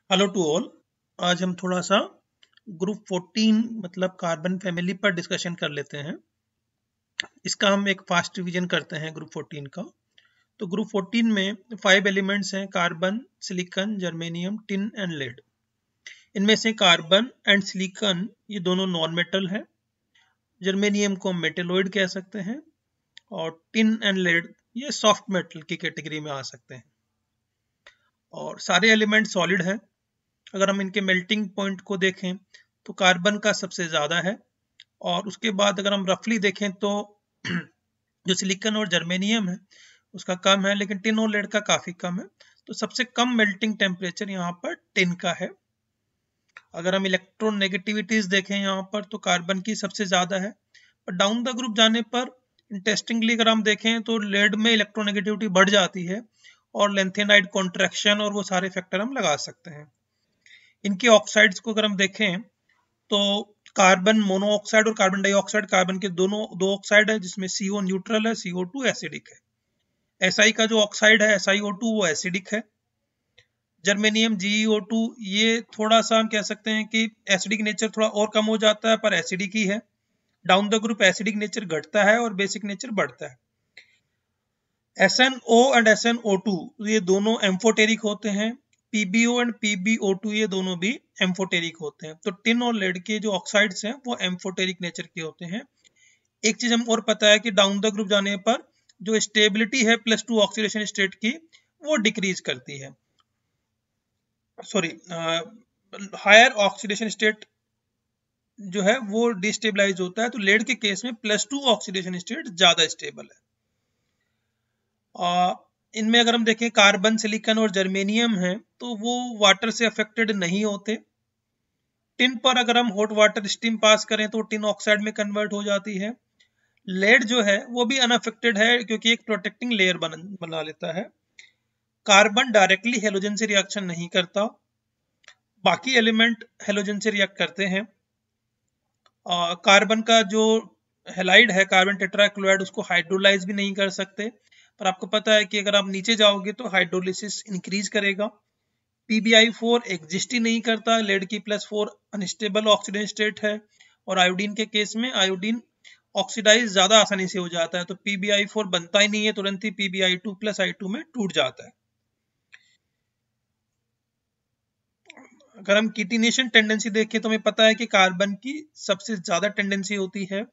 Hello to all. आज हम थोड़ा सा ग्रुप 14 मतलब कार्बन फैमिली पर डिस्कशन कर लेते हैं। इसका हम एक फास्ट रिवीजन करते हैं ग्रुप 14 का। तो ग्रुप 14 में 5 एलिमेंट्स हैं: carbon, silicon, germanium, tin and lead. इनमें से कार्बन एंड सिलिकॉन ये दोनों नॉन मेटल हैं। जर्मेनियम को हम मेटेलॉइड कह सकते हैं और टिन एंड लेड ये सॉफ्ट मेटल की कैटेगरी में आ सकते हैं। और सारे एलिमेंट सॉलिड हैं। अगर हम इनके मेल्टिंग पॉइंट को देखें तो कार्बन का सबसे ज़्यादा है और उसके बाद अगर हम रफली देखें तो जो सिलिकॉन और जर्मेनियम है उसका कम है, लेकिन टिन और लेड का काफ़ी कम है। तो सबसे कम मेल्टिंग टेम्परेचर यहाँ पर टिन का है। अगर हम इलेक्ट्रॉन नेगेटिविटीज देखें यहाँ पर तो कार्बन की सबसे ज़्यादा है, पर डाउन द ग्रुप जाने पर इंटरेस्टिंगली अगर हम देखें तो लेड में इलेक्ट्रोनेगेटिविटी बढ़ जाती है और लेंथेनाइड कॉन्ट्रैक्शन और वो सारे फैक्टर हम लगा सकते हैं। इनके ऑक्साइड्स को अगर हम देखें तो कार्बन मोनोऑक्साइड और कार्बन डाइऑक्साइड, कार्बन के दोनों दो ऑक्साइड है जिसमें CO न्यूट्रल है, CO2 एसिडिक है। SI का जो ऑक्साइड है SiO2 वो एसिडिक है। जर्मेनियम GeO2 ये थोड़ा सा हम कह सकते हैं कि एसिडिक नेचर थोड़ा और कम हो जाता है पर एसिडिक ही है। Down the group acidic nature घटता है और बेसिक नेचर बढ़ता है। SnO एंड SnO2 ये दोनों एम्फोटेरिक होते हैं। PbO एंड PbO2 ये दोनों भी एम्फोटेरिक होते हैं। तो टिन और लेड के जो ऑक्साइड्स हैं वो एम्फोटेरिक नेचर के होते हैं। एक चीज हम और पता है कि डाउन द ग्रुप जाने पर जो स्टेबिलिटी है +2 ऑक्सीडेशन स्टेट की वो डिक्रीज करती है। सॉरी, हायर ऑक्सीडेशन स्टेट जो है वो डिस्टेबलाइज होता है। तो लेड के केस में +2 ऑक्सीडेशन स्टेट ज्यादा स्टेबल है। इनमें अगर हम देखें कार्बन, सिलिकॉन और जर्मेनियम है तो वो वाटर से अफेक्टेड नहीं होते। टिन पर अगर हम हॉट वाटर स्टीम पास करें तो टिन ऑक्साइड में कन्वर्ट हो जाती है। लेड जो है वो भी अनअफेक्टेड है क्योंकि एक प्रोटेक्टिंग लेयर बना लेता है। कार्बन डायरेक्टली हेलोजन से रिएक्शन नहीं करता, बाकी एलिमेंट हेलोजन से रिएक्ट करते हैं। कार्बन का जो हेलाइड है कार्बन टेट्राक्लोराइड उसको हाइड्रोलाइज भी नहीं कर सकते, पर आपको पता है कि अगर आप नीचे जाओगे तो हाइड्रोलिसिस इंक्रीज करेगा। PbI4 एग्जिस्ट ही नहीं करता, लेड की +4 अनस्टेबल ऑक्सीडेशन स्टेट है और आयोडीन के केस में आयोडीन ऑक्सीडाइज ज्यादा आसानी से हो जाता है, तो PbI4 बनता ही नहीं है, तुरंत ही PbI2 + I2 में टूट जाता है। अगर हम कीटिनेशन टेंडेंसी देखें तो हमें पता है कि कार्बन की सबसे ज्यादा टेंडेंसी होती है।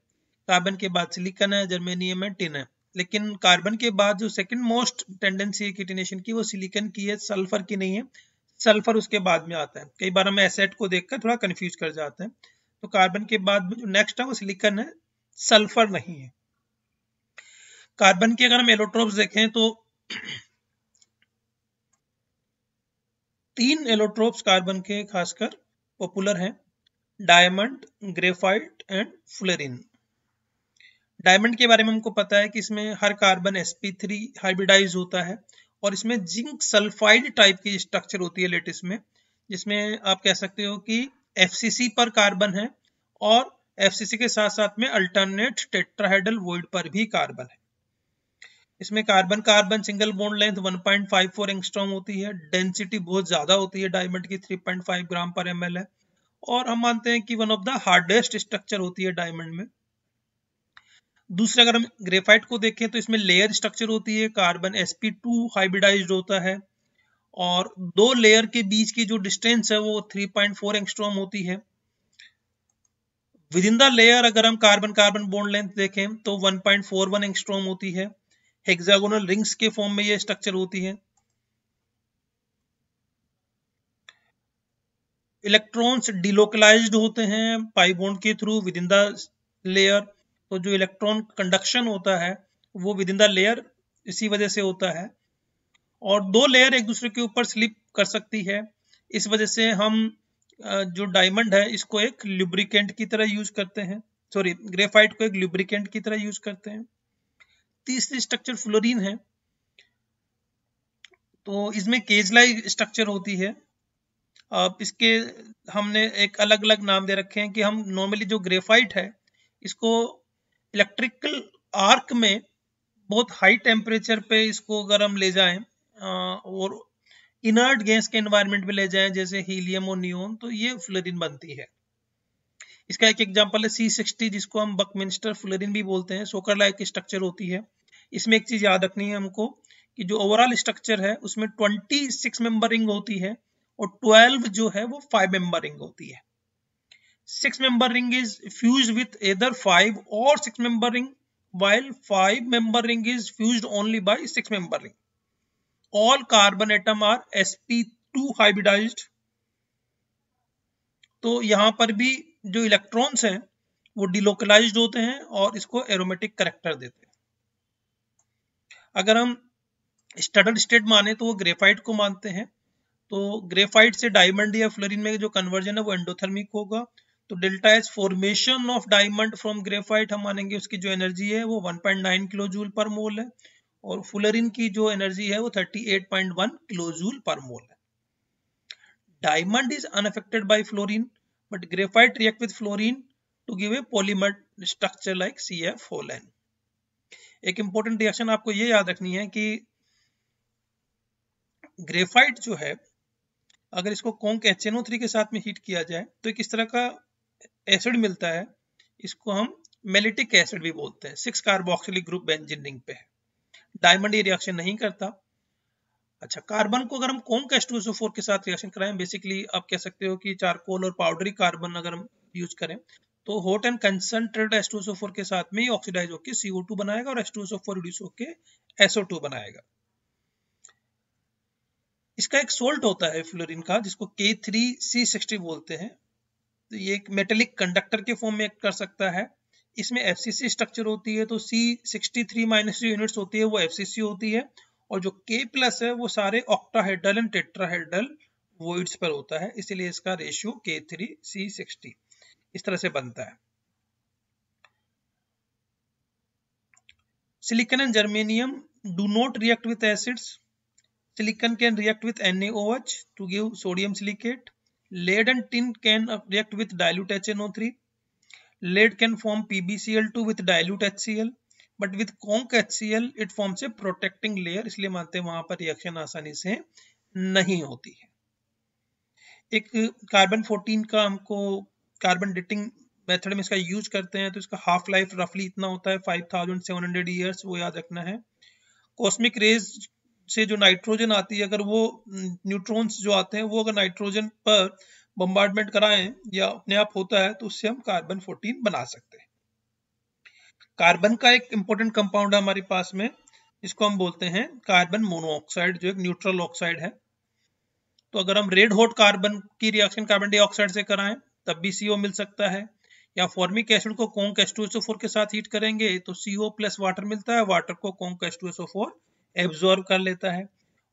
कार्बन के बाद सिलिकॉन है, जर्मेनियम है, टिन है। लेकिन कार्बन के बाद जो सेकंड मोस्ट टेंडेंसी है कीटिनेशन की वो सिलिकॉन की है, सल्फर की नहीं है। सल्फर उसके बाद में आता है। कई बार हम एसिड को देखकर थोड़ा कंफ्यूज कर जाते हैं। तो कार्बन के बाद जो नेक्स्ट है वो सिलिकॉन है, सल्फर नहीं है। कार्बन के अगर हम एलोट्रोप्स देखें तो 3 एलोट्रोप्स कार्बन के खासकर पॉपुलर हैं: diamond, graphite and fluorine. Diamond के बारे में हमको पता है कि इसमें हर कार्बन sp3 हाइब्रिडाइज होता है और इसमें जिंक सल्फाइड टाइप की स्ट्रक्चर होती है लेटिस में, जिसमें आप कह सकते हो कि FCC पर कार्बन है और FCC के साथ साथ में अल्टरनेट टेट्राहेड्रल वॉइड पर भी कार्बन है। इसमें carbon carbon single bond length 1.54 angstrom होती है। डेंसिटी बहुत ज्यादा होती है, डायमंड की 3.5 ग्राम पर ml है और हम मानते हैं कि one of the hardest structure होती है डायमंड में। दूसरा अगर हम ग्रेफाइट को देखें तो इसमें लेयर स्ट्रक्चर होती है, कार्बन sp2 हाइब्रिडाइज्ड होता है और दो लेयर के बीच की जो डिस्टेंस है वो 3.4 एंगस्ट्रॉम होती है। विद इन द लेयर अगर हम कार्बन कार्बन बॉन्ड लेंथ देखें तो 1.41 एंगस्ट्रॉम होती है। हेक्सागोनल रिंग्स के फॉर्म में ये स्ट्रक्चर होती है। इलेक्ट्रॉन्स डिलोकलाइज्ड होते हैं पाई बॉन्ड के through with in the layer. तो जो इलेक्ट्रॉन कंडक्शन होता है वो विद इन द लेयर इसी वजह से होता है और दो लेयर एक दूसरे के ऊपर स्लिप कर सकती है। इस वजह से हम जो डायमंड है इसको एक लुब्रिकेंट की तरह यूज करते हैं, सॉरी ग्रेफाइट को एक लुब्रिकेंट की तरह यूज करते हैं। तीसरी स्ट्रक्चर फ्लोरीन है। तो इसमें केजलाई स्ट्रक्चर होती है। अब इसके हमने एक अलग अलग नाम दे रखे हैं कि हम नॉर्मली जो ग्रेफाइट है इसको इलेक्ट्रिकल आर्क में बहुत हाई टेम्परेचर पे इसको अगर हम ले जाएं और इनर्ट गैस के एनवायरनमेंट में ले जाएं जैसे हीलियम और नियोन, तो ये फ्लोरीन बनती है। इसका एक एग्जांपल है C60 जिसको हम बकमिंस्टर फ्लोरीन भी बोलते हैं। सोकर लाइक स्ट्रक्चर होती है। इसमें एक चीज याद रखनी है हमको कि जो ओवरऑल स्ट्रक्चर है उसमें 26 मेंबर रिंग होती है और 12 जो है वो 5 मेंबर रिंग होती है। 6 member ring is fused with either 5 or 6 member ring, while 5 member ring is fused only by 6 member ring. All carbon atom are sp2 hybridized. तो यहां पर भी जो इलेक्ट्रॉन्स हैं वो डिलोकलाइज्ड होते हैं और इसको एरोमेटिक कैरेक्टर देते हैं। अगर हम स्टडर्ड स्टेट माने तो वो ग्रेफाइट को मानते हैं। तो ग्रेफाइट से डायमंड या फ्लोरीन में जो कन्वर्जन है वो एंडोथर्मिक होगा। तो delta H formation of diamond from graphite हम मानेंगे उसकी जो एनर्जी है वो 1.9 किलो जूल पर मोल है और फ्लोरीन की जो एनर्जी है वो 38.1 किलो जूल पर मोल है। Diamond is unaffected by fluorine but graphite react with fluorine to give a polymer structure like CF4N। एक इंपॉर्टेंट रिएक्शन आपको ये याद रखनी है कि ग्रेफाइट जो है अगर इसको कॉन्क HNO3 के साथ में हीट किया जाए तो एक इस तरह का एसिड मिलता है, इसको हम मेलिटिक एसिड भी बोलते हैं। 6 कार्बोक्सिलिक ग्रुप बेंजीन रिंग पे है। डायमंड ये रिएक्शन नहीं करता। अच्छा, कार्बन को अगर हम कॉन्क H2SO4 के साथ रिएक्शन कराएं, बेसिकली आप कह सकते हो कि चारकोल और पाउडरी कार्बन अगर हम यूज करें तो हॉट एंड कंसंट्रेटेड H2SO4 के साथ में ही ऑक्सीडाइज होकर CO2 बनाएगा और H2SO4 रिड्यूस होकर SO2 बनाएगा। इसका एक सोल्ट होता है फ्लोरीन का जिसको K3C60 बोलते हैं। तो ये एक मेटेलिक कंडक्टर के फॉर्म में एक्ट कर सकता है। इसमें FCC स्ट्रक्चर होती है तो C63- जो यूनिट्स होती है वो FCC होती है और जो K+ है वो सारे ऑक्टाहेड्रल एंड टेट्राहेड्रल वॉइड्स पर होता है, इसीलिए इसका रेशियो K3C60 इस तरह से बनता है। Silicon and germanium do not react with acids. Silicon can react with NaOH to give sodium silicate. Lead and tin can react with dilute HNO3. Lead can form PbCl2 with dilute HCl, but with conc HCl it forms a protecting layer, इसलिए मानते हैं वहां पर reaction आसानी से नहीं होती है। एक कार्बन 14 का हमको कार्बन डेटिंग मेथड में इसका यूज करते हैं तो इसका हाफ लाइफ रफली इतना होता है 5700 ईयर्स, वो याद रखना है। कॉस्मिक रेज से जो नाइट्रोजन आती है अगर वो न्यूट्रॉन्स जो आते हैं वो अगर नाइट्रोजन पर बम्बार्डमेंट कराएं या अपने आप होता है तो उससे हम कार्बन 14 बना सकते हैं। कार्बन का एक इंपॉर्टेंट कंपाउंड है हमारे पास में जिसको हम बोलते हैं कार्बन मोनोऑक्साइड, जो एक न्यूट्रल ऑक्साइड है। तो अगर हम रेड हॉट कार्बन की रिएक्शन कार्बन डाइऑक्साइड से कराएं तब भी CO मिल सकता है, या फॉर्मिक एसिड को कॉन्क H2SO4 के साथ हीट करेंगे तो CO+ वाटर मिलता है, वाटर को कॉन्क H2SO4 एब्जॉर्ब कर लेता है।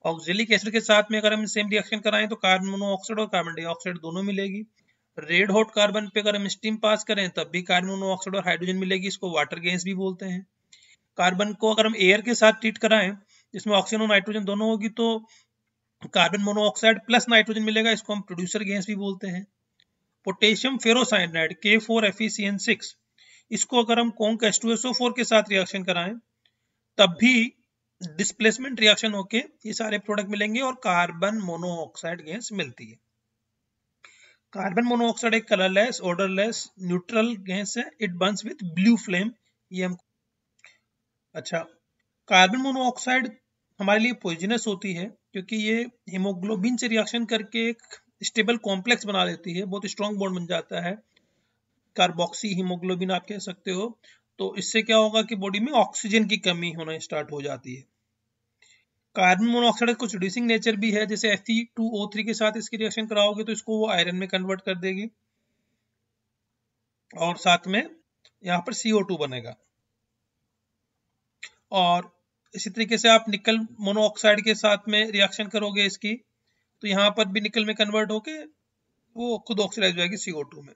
ऑक्जेलिक एसिड के साथ में अगर हम सेम रिएक्शन कराएं तो कार्बन मोनोऑक्साइड और कार्बन डाइऑक्साइड दोनों मिलेगी। रेड हॉट कार्बन पे अगर हम स्टीम पास करें तब भी कार्बन मोनोऑक्साइड और हाइड्रोजन मिलेगी, इसको वाटर गैस भी बोलते हैं। कार्बन को अगर हम एयर के साथ ट्रीट कराएं जिसमें ऑक्सीजन और नाइट्रोजन दोनों होगी तो कार्बन मोनोऑक्साइड प्लस नाइट्रोजन मिलेगा, इसको हम प्रोड्यूसर गैस भी बोलते हैं। पोटेशियम फेरोसाइनाइड K4FeCN6, इसको अगर हम कॉन्क H2SO4 के साथ रिएक्शन कराएं तब भी डिस्प्लेसमेंट रिएक्शन होके ये सारे प्रोडक्ट मिलेंगे और कार्बन मोनोऑक्साइड गैस मिलती है। कार्बन मोनोऑक्साइड एक कलरलेस ऑर्डरलेस न्यूट्रल गैस है, it Burns with blue flame. ये हम अच्छा, कार्बन मोनोऑक्साइड हमारे लिए पॉइजनस होती है क्योंकि ये हीमोग्लोबिन से रिएक्शन करके एक स्टेबल कॉम्प्लेक्स बना देती है, बहुत स्ट्रॉन्ग बॉन्ड बन जाता है, कार्बोक्सी हीमोग्लोबिन आप कह सकते हो। तो इससे क्या होगा कि बॉडी में ऑक्सीजन की कमी होना स्टार्ट हो जाती है। कार्बन मोनोऑक्साइड कुछ रिड्यूसिंग नेचर भी है, जैसे Fe2O3 के साथ इसकी रिएक्शन कराओगे तो इसको वो आयरन में कन्वर्ट कर देगी और साथ में यहाँ पर CO2 बनेगा। और इसी तरीके से आप निकल मोनोऑक्साइड के साथ में रिएक्शन करोगे इसकी तो यहाँ पर भी निकल में कन्वर्ट होके वो खुद ऑक्सीडाइज हो जाएगी CO2 में।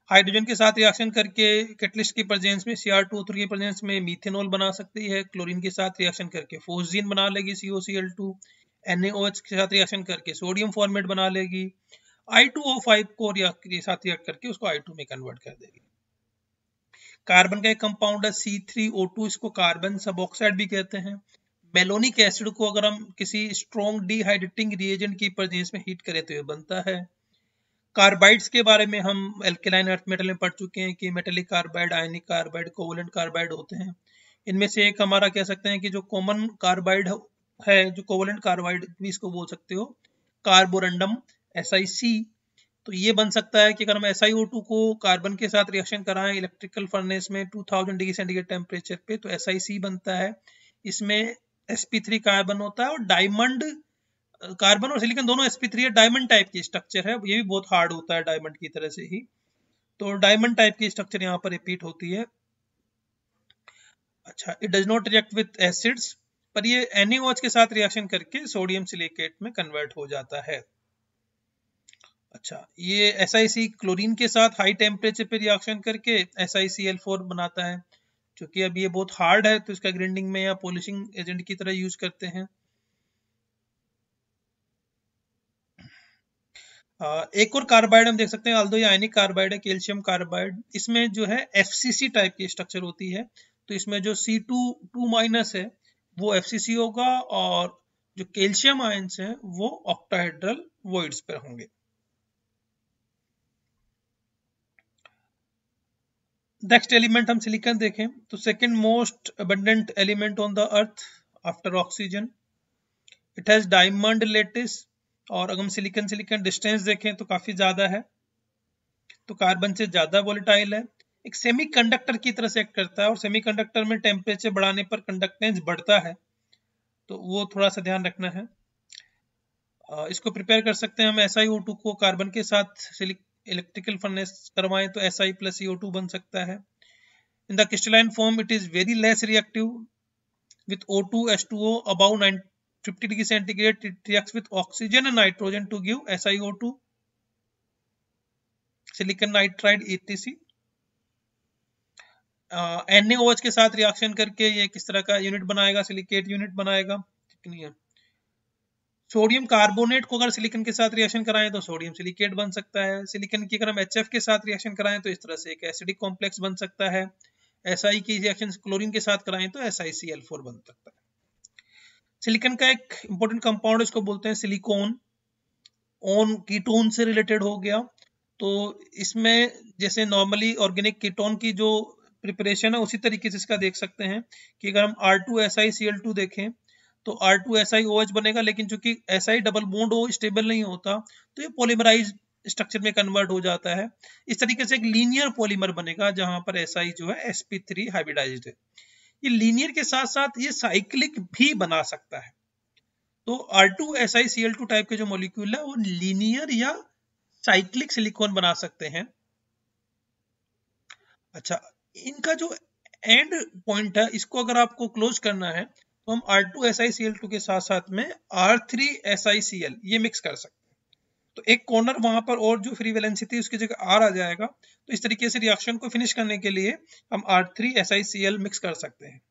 हाइड्रोजन के साथ रिएक्शन करके कैटलिस्ट की प्रेजेंस में Cr2O3 की प्रेजेंस में मीथेनॉल बना सकती है। क्लोरीन के साथ रिएक्शन करके फोस्जीन बना लेगी COCl2। NaOH के साथ रिएक्शन करके सोडियम फॉर्मेट बना लेगी। I2O5 को के साथ रिएक्ट करके उसको I2 में कन्वर्ट कर देगी। कार्बन का एक कंपाउंड है C3O2, इसको कार्बन सब ऑक्साइड भी कहते हैं। मेलोनिक एसिड को अगर हम किसी स्ट्रॉन्ग डिहाइड्रेटिंग रिएजेंट की प्रेजेंस में हीट करें तो ये बनता है। कार्बाइड्स के बारे में हम एल्केलाइन अर्थ मेटल में पढ़ चुके हैं कि मेटेलिक कार्बाइड, आयनिक कार्बाइड, कोवलेंट कार्बाइड होते हैं। इनमें से एक हमारा कह सकते हैं कि जो कॉमन कार्बाइड है, जो कोवलेंट कार्बाइड भी इसको बोल सकते हो, कार्बोरंडम SiC। तो ये बन सकता है कि अगर हम SiO2 को कार्बन के साथ रिएक्शन कराएं इलेक्ट्रिकल फर्नेस में 2000 डिग्री सेंटीग्रेड टेम्परेचर पे, तो SiC बनता है। इसमें sp3 कार्बन होता है और डायमंड, कार्बन और सिलिकॉन दोनों sp3 है, डायमंड टाइप की स्ट्रक्चर है, ये भी बहुत हार्ड होता है डायमंड की तरह से ही। तो डायमंड टाइप की स्ट्रक्चर यहाँ पर रिपीट होती है। अच्छा, it does not react with acids, पर ये NaOH के साथ रिएक्शन करके सोडियम सिलिकेट में कन्वर्ट हो जाता है। अच्छा, ये SiC क्लोरीन के साथ हाई टेम्परेचर पे रिएक्शन करके SiCl4 बनाता है। क्योंकि अब ये बहुत हार्ड है तो इसका ग्राइंडिंग में या पॉलिशिंग एजेंट की तरह यूज करते हैं। एक और कार्बाइड हम देख सकते हैं, अल्दो ये आयनिक कार्बाइड है, कैल्शियम कार्बाइड। इसमें जो है FCC टाइप की स्ट्रक्चर होती है, तो इसमें जो C2 है वो FCC होगा और जो कैल्शियम आयंस हैं वो ऑक्टाहेड्रल वॉइड्स पर होंगे। नेक्स्ट एलिमेंट हम सिलिकॉन देखें तो second most abundant element on the earth after oxygen. It has diamond lattice, और अगर हम सिलिकॉन सिलिकॉन डिस्टेंस देखें तो काफी ज्यादा है, तो कार्बन से ज्यादा वोलेटाइल है। एक सेमीकंडक्टर की तरह से एक्ट करता है, और सेमीकंडक्टर में टेम्परेचर बढ़ाने पर कंडक्टेंस बढ़ता है, तो वो थोड़ा सा ध्यान रखना है। इसको प्रिपेयर कर सकते हैं हम SiO2 को कार्बन के साथ इलेक्ट्रिकल फर्नेस करवाएं तो Si plus CO2 बन सकता है। In the crystalline form it is very less reactive with O2 H2O above 50 degree centigrade. It reacts with oxygen and nitrogen to give SiO2, silicon nitride ETC। NaOH के साथ reaction करके ये किस तरह का यूनिट बनाएगा, सिलिकेट यूनिट बनाएगा। ठीक नहीं है। सोडियम कार्बोनेट को अगर सिलिकॉन के साथ रिएक्शन कराएं तो सोडियम सिलिकेट बन सकता है। सिलिकॉन की अगर हम HF के साथ रिएक्शन कराएं तो इस तरह से एक एसिडिक कॉम्प्लेक्स बन सकता है। Si की रिएक्शन क्लोरीन के साथ कराएं तो SiCl4 बन सकता है। सिलिकॉन का एक इंपॉर्टेंट कंपाउंड इसको बोलते हैं सिलिकॉन, ऑन कीटोन से रिलेटेड हो गया। तो इसमें जैसे नॉर्मली ऑर्गेनिक कीटोन की जो प्रिपरेशन है उसी तरीके से इसका देख सकते हैं कि अगर हम R2SiCl2 देखें तो R2SiOH बनेगा, लेकिन चूंकि Si डबल बॉन्ड हो स्टेबल नहीं होता तो ये पॉलीमराइज स्ट्रक्चर में कन्वर्ट हो जाता है। इस तरीके से एक लीनियर पॉलीमर बनेगा जहां पर Si जो है sp3 हाइब्रिडाइज्ड है। ये लीनियर के साथ साथ ये साइक्लिक भी बना सकता है। तो R2SiCl2 टाइप के जो मॉलिक्यूल है वो लीनियर या साइक्लिक सिलिकॉन बना सकते हैं। अच्छा, इनका जो एंड पॉइंट है इसको अगर आपको क्लोज करना है तो हम R2SiCl2 के साथ साथ में R3SiCl ये मिक्स कर सकते हैं। तो एक कॉर्नर वहां पर और जो फ्री वैलेंसी थी उसकी जगह R आ जाएगा। तो इस तरीके से रिएक्शन को फिनिश करने के लिए हम R3SiCl मिक्स कर सकते हैं।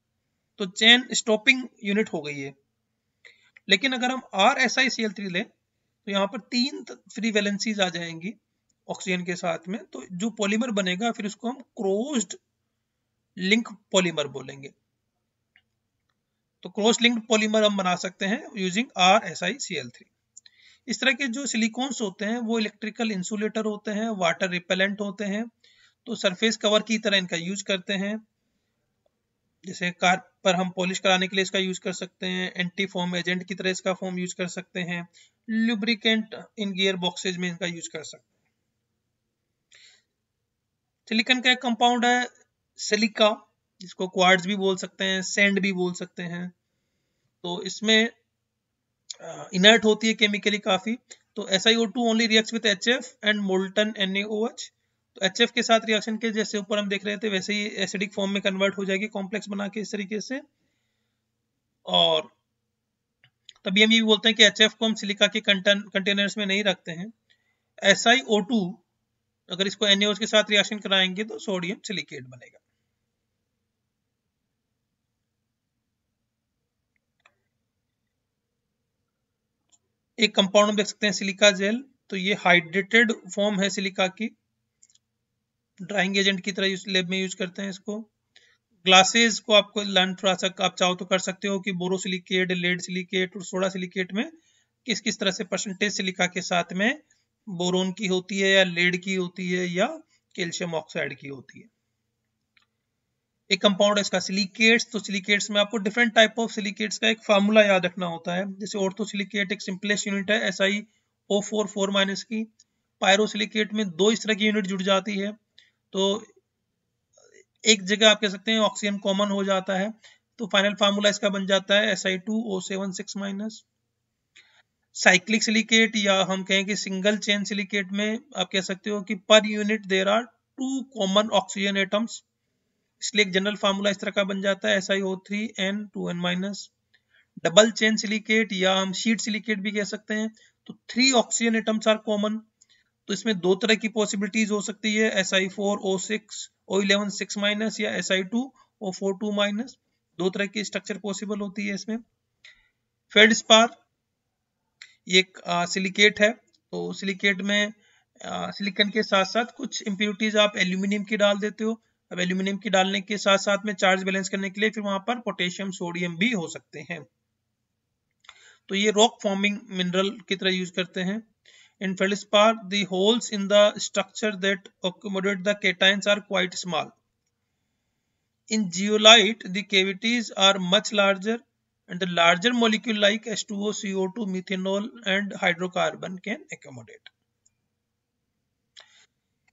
तो चेन स्टॉपिंग यूनिट हो गई है। लेकिन अगर हम RSiCl3 लें तो यहाँ पर 3 फ्री वैलेंसीज आ जाएंगी ऑक्सीजन के साथ में, तो जो पॉलीमर बनेगा फिर उसको हम क्रोस्ड लिंक पॉलीमर बोलेंगे। तो क्रॉस लिंक्ड पॉलीमर हम बना सकते हैं यूजिंग RSiCl3। इस तरह के जो सिलिकॉन्स होते हैं वो इलेक्ट्रिकल इंसुलेटर होते हैं, वाटर रिपेलेंट होते हैं, तो सरफेस कवर की तरह इनका यूज करते हैं। जैसे कार पर हम पॉलिश कराने के लिए इसका यूज कर सकते हैं, एंटी फोम एजेंट की तरह इसका फोम यूज कर सकते हैं, लुब्रिकेंट इन गियर बॉक्सेज में इनका यूज कर सकते हैं। सिलिकॉन का एक कंपाउंड है सिलिका, जिसको क्वार्ट्ज भी बोल सकते हैं, सैंड भी बोल सकते हैं। तो इसमें इनर्ट होती है केमिकली काफी। तो SiO2 only reacts with HF and molten NaOH। तो HF के साथ रिएक्शन के जैसे ऊपर हम देख रहे थे वैसे ही एसिडिक फॉर्म में कन्वर्ट हो जाएगी कॉम्प्लेक्स बना के इस तरीके से। और तभी हम ये भी बोलते हैं कि HF को हम सिलिका के कंटेनर्स में नहीं रखते हैं। SiO2 अगर इसको NaOH के साथ रिएक्शन कराएंगे तो सोडियम सिलिकेट बनेगा। एक कंपाउंड हम देख सकते हैं सिलिका जेल, तो ये हाइड्रेटेड फॉर्म है सिलिका की, ड्राइंग एजेंट की तरह लैब में यूज करते हैं इसको। ग्लासेस को आपको लर्न थोड़ा सा आप चाहो तो कर सकते हो कि बोरोसिलिकेट, लेड सिलिकेट और सोडा सिलिकेट में किस किस तरह से परसेंटेज सिलिका के साथ में बोरोन की होती है या लेड की होती है या कैल्शियम ऑक्साइड की होती है। एक कंपाउंड है इसका सिलिकेट्स, तो सिलिकेट्स में आपको डिफरेंट टाइप ऑफ सिलिकेट्स का एक फार्मूला याद रखना होता है। जैसे ऑर्थोसिलिकेट एक सिंपलेस्ट यूनिट है SiO4 4- की। पायरोसिलिकेट में दो इस तरह की यूनिट जुड़ जाती है, तो एक जगह आप कह सकते हैं ऑक्सीजन कॉमन हो जाता है, तो फाइनल फार्मूला इसका बन जाता है Si2O7 6-। साइक्लिक सिलिकेट या हम कहें कि सिंगल चेन सिलिकेट में आप कह सकते हो कि per unit there are 2 common oxygen atoms, इसलिए एक जनरल फार्मूला इस तरह का बन जाता है SiO3N2N-। डबल चेन सिलिकेट या हम शीट सिलिकेट भी कह सकते हैं, तो 3 ऑक्सीजन एटम्स आर कॉमन, तो इसमें दो तरह की पॉसिबिलिटीज हो सकती है, Si4O6O11 6- या Si2O4 2-। दो तरह की स्ट्रक्चर पॉसिबल होती है इसमें। फेल्डस्पार ये एक सिलिकेट है, तो सिलिकेट में सिलिकन के साथ साथ कुछ इंप्योरिटीज आप एल्यूमिनियम की डाल देते हो। अब एल्यूमिनियम की डालने के साथ साथ में चार्ज बैलेंस करने के लिए फिर वहां पर पोटेशियम सोडियम भी हो सकते हैं, तो ये रॉक फॉर्मिंग मिनरल की तरह यूज करते हैं। In feldspar, the holes in the structure that accommodate the cations are quite small. In zeolite, the cavities are much larger, and the larger molecule like H2O, CO2, methanol, and hydrocarbon can accommodate.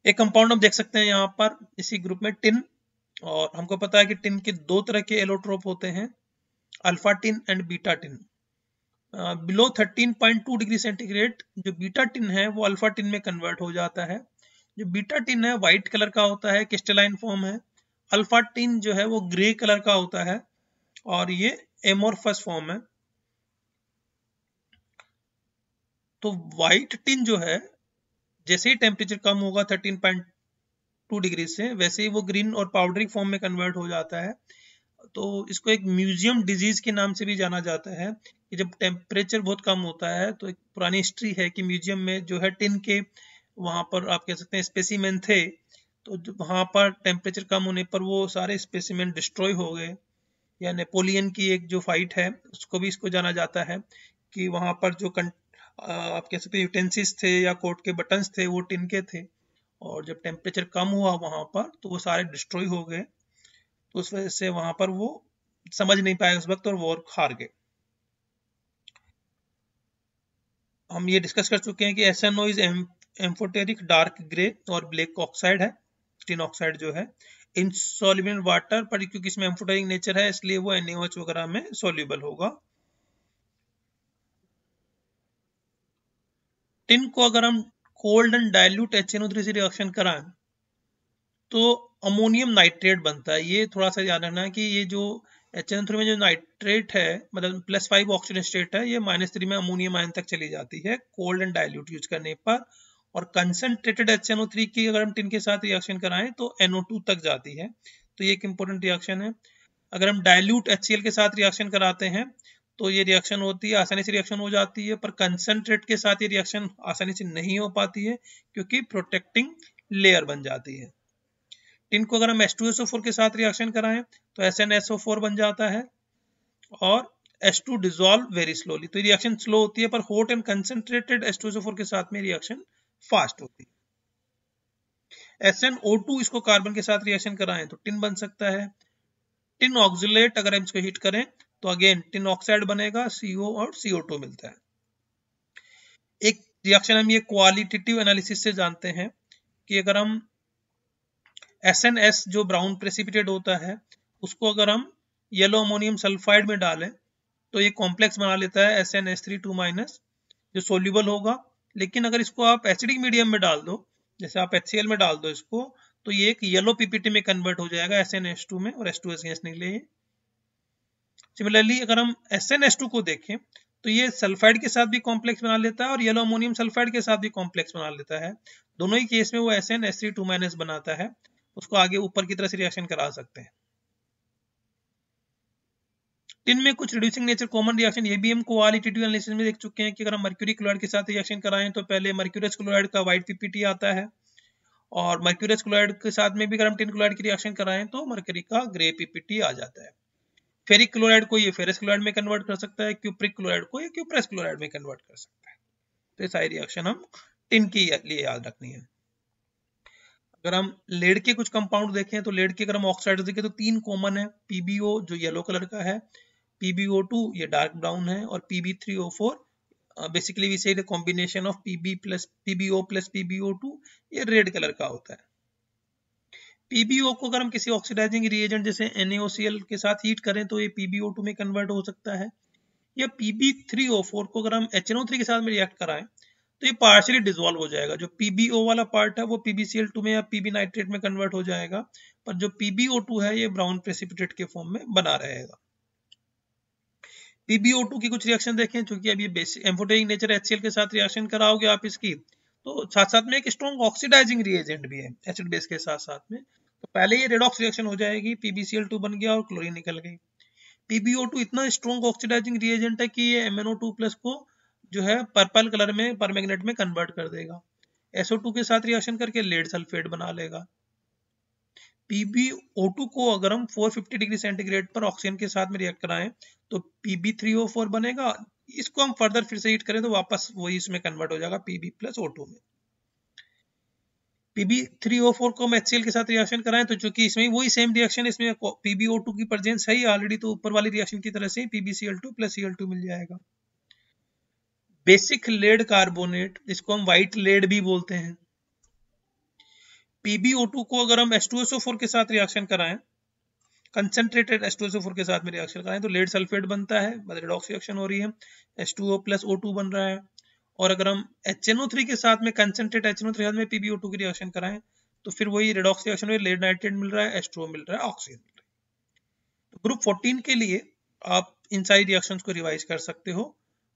एक compound हम देख सकते हैं यहाँ पर इसी group में tin, और हमको पता है कि टिन के दो तरह के एलोट्रोप होते हैं, alpha tin and beta tin. Below 13.2 degree centigrade जो बीटा टिन है वो अल्फा टिन में कन्वर्ट हो जाता है। जो बीटा टिन है व्हाइट कलर का होता है, क्रिस्टलाइन फॉर्म है। अल्फा टिन जो है वो ग्रे कलर का होता है और ये एमोर्फस फॉर्म है। तो व्हाइट टिन जो है जैसे ही टेम्परेचर कम होगा 13.2 डिग्री से, वैसे ही वो ग्रीन और पाउडरी फॉर्म में कन्वर्ट हो जाता है। तो इसको एक म्यूजियम डिजीज के नाम से भी जाना जाता है कि जब टेम्परेचर बहुत कम होता है, तो एक पुरानी हिस्ट्री है कि म्यूजियम में जो है टिन के वहां पर आप कह सकते हैं स्पेसिमेन थे, तो वहां पर टेम्परेचर कम होने पर वो सारे स्पेसिमेन डिस्ट्रॉय हो गए। या नेपोलियन की एक जो फाइट है उसको भी इसको जाना जाता है कि वहां पर जो आप कह सकते हैं यूटेंसिल्स थे या कोट के बटन्स थे वो टिन के थे, और जब टेम्परेचर कम हुआ वहां पर तो वो सारे डिस्ट्रॉय हो गए, तो उस वजह से वहां पर वो समझ नहीं पाए उस वक्त और वॉर हार गए। हम ये डिस्कस कर चुके हैं कि SNO is amphoteric dark grey और ब्लैक ऑक्साइड है, टिन ऑक्साइड जो है इनसॉल्युबल इन वाटर, पर क्योंकि इसमें एम्फोटेरिक नेचर है इसलिए वो NaOH वगैरह में सॉल्युबल होगा। टिन को अगर हम कोल्ड एंड डाइल्यूट HNO3 से रिएक्शन कराएं तो अमोनियम नाइट्रेट बनता है। ये थोड़ा सा याद रखना है कि ये जो HNO3 में जो नाइट्रेट है मतलब +5 ऑक्सीजन स्टेट है, ये -3 में अमोनियम आयन तक चली जाती है कोल्ड एंड डाइल्यूट यूज करने पर। और कंसंट्रेटेड HNO3 की अगर हम टिन के साथ रिएक्शन कराएं तो NO2 तक जाती है, तो ये एक इंपॉर्टेंट रिएक्शन है। अगर हम डाइल्यूट HCl के साथ रिएक्शन कराते हैं तो ये रिएक्शन होती है, आसानी से रिएक्शन हो जाती है, पर कंसंट्रेट के साथ ये रिएक्शन आसानी से नहीं हो पाती है क्योंकि प्रोटेक्टिंग लेयर बन जाती है। टिन को अगर हम H2SO4 के साथ रिएक्शन कराएं तो SnSO4 बन जाता है और H2 डिजोल्व वेरी स्लोली, तो रिएक्शन स्लो होती है, पर हॉट एंड कंसंट्रेटेड H2SO4 के साथ में रिएक्शन फास्ट होती है। SnO2 इसको कार्बन के साथ रिएक्शन कराएं तो टिन बन सकता है। टिन ऑक्सिलेट अगर हम इसको हीट करें तो अगेन टिन ऑक्साइड बनेगा, CO और CO2 मिलता है। एक रिएक्शन हम ये क्वालिटेटिव एनालिसिस से जानते हैं कि अगर हम SNS जो ब्राउन प्रेसिपिटेट होता है उसको अगर हम येलो अमोनियम सल्फाइड में डालें तो ये कॉम्प्लेक्स बना लेता है SnS3 2- जो सोल्यूबल होगा। लेकिन अगर इसको आप एसिडिक मीडियम में डाल दो, जैसे आप HCl में डाल दो इसको, तो ये एक येलो PPT में कन्वर्ट हो जाएगा SnH2 में और H2S गैस निकलेगी। सिमिलरली अगर हम SnH2 को देखें तो ये सल्फाइड के साथ भी कॉम्प्लेक्स बना लेता है और येलो अमोनियम सल्फाइड के साथ भी कॉम्प्लेक्स बना लेता है। दोनों ही केस में वो SnS3 2- बनाता है, उसको आगे ऊपर की तरह से रिएक्शन करा सकते हैं। टिन में कुछ रिड्यूसिंग नेचर कॉमन रिएक्शन ये भी हम क्वालिटेटिव एनालिसिस में देख चुके हैं कि अगर हम मर्क्यूरी क्लोराइड के साथ रिएक्शन कराएं तो पहले मर्क्यूरस क्लोराइड का व्हाइट PPT आता है और मर्क्यूरियस क्लोराइड के साथ में भी अगर हम टिन क्लोराइड की रिएक्शन कराएं तो मर्करी का ग्रे पीपीटी आ जाता है। फेरिक क्लोराइड को ये फेरस क्लोराइड में कन्वर्ट कर सकता है, क्यूप्रिक क्लोराइड को ये क्यूप्रस क्लोराइड में कन्वर्ट कर सकता है। तो ये सारी रिएक्शन हम टिन के लिए याद रखनी है। अगर हम लेड के कुछ कंपाउंड देखें तो लेड के अगर हम ऑक्साइड देखें तो 3 कॉमन है। पीबीओ जो येलो कलर का है, PbO2 ये डार्क ब्राउन है, और Pb3O4 बेसिकली वी से the combination of PbO plus PbO2 ये रेड कलर का होता है। PbO को अगर हम किसी ऑक्सीडाइजिंग रिएजेंट जैसे NaOCl के साथ हीट करें तो ये PbO2 में कन्वर्ट हो सकता है। या Pb3O4 को अगर हम HNO3 के साथ में रिएक्ट कराएं तो ये पार्शियली डिसॉल्व हो जाएगा। जो PbO वाला पार्ट है वो PbCl2 में या Pb नाइट्रेट में कन्वर्ट हो जाएगा, पर जो PbO2 है ये ब्राउन प्रेसिपिटेट के फॉर्म में बना रहेगा। PbO2 की कुछ रिएक्शन देखें, चूंकि अब ये बेसिक एम्फोटेरिक नेचर HCl के साथ रिएक्शन कराओगे आप इसकी, तो साथ साथ में एक स्ट्रॉन्ग ऑक्सीडाइजिंग रिएजेंट भी है एसिड बेस के साथ साथ में। तो पहले ये रेडॉक्स रिएक्शन हो जाएगी, PbCl2 बन गया और क्लोरीन निकल गई। PbO2 इतना स्ट्रॉन्ग ऑक्सीडाइजिंग रिएजेंट है कि ये MnO2 प्लस को जो है पर्पल कलर में परमैंगनेट में कन्वर्ट कर देगा। SO2 के साथ रिएक्शन करके लेड सल्फेट बना लेगा। PbO2 को अगर हम 450 डिग्री सेंटीग्रेड पर ऑक्सीजन के साथ में रिएक्ट कराएं तो Pb3O4 बनेगा। इसको हम फर्दर फिर से हीट करें तो वापस वही इसमें कन्वर्ट हो जाएगा Pb प्लस O2 में। Pb3O4 को हम HCl के साथ रिएक्शन कराएं तो चूंकि इसमें वही सेम रिएक्शन, इसमें PbO2 की प्रेजेंस है ही ऑलरेडी, तो ऊपर वाली रिएक्शन की तरह से PbCl2 प्लस Cl2 मिल जाएगा। बेसिक लेड कार्बोनेट, इसको हम व्हाइट लेड भी बोलते हैं। PbO2 को अगर हम H2SO4 के साथ रिएक्शन कराएं, कंसंट्रेटेड H2SO4 के साथ में रिएक्शन कराएं तो लेड सल्फेट बनता है, मतलब रेडॉक्स रिएक्शन हो रही है, H2O प्लस O2 बन रहा है। और अगर हम HNO3 के साथ में कंसंट्रेट HNO3 के साथ में PbO2 की रिएक्शन कराएं तो फिर वही रेडॉक्स रिएक्शन में लेड नाइट्रेट मिल रहा है, H2O मिल रहा है, ऑक्सीजन मिल रहा है। तो ग्रुप 14 के लिए आप इन सारी रिएक्शंस को रिवाइज कर सकते हो,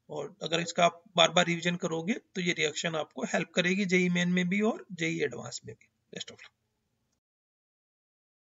और अगर इसका आप बार बार रिवीजन करोगे तो ये रिएक्शन आपको हेल्प करेगी जेईई मेन में भी और जेईई एडवांस में भी। Best of luck.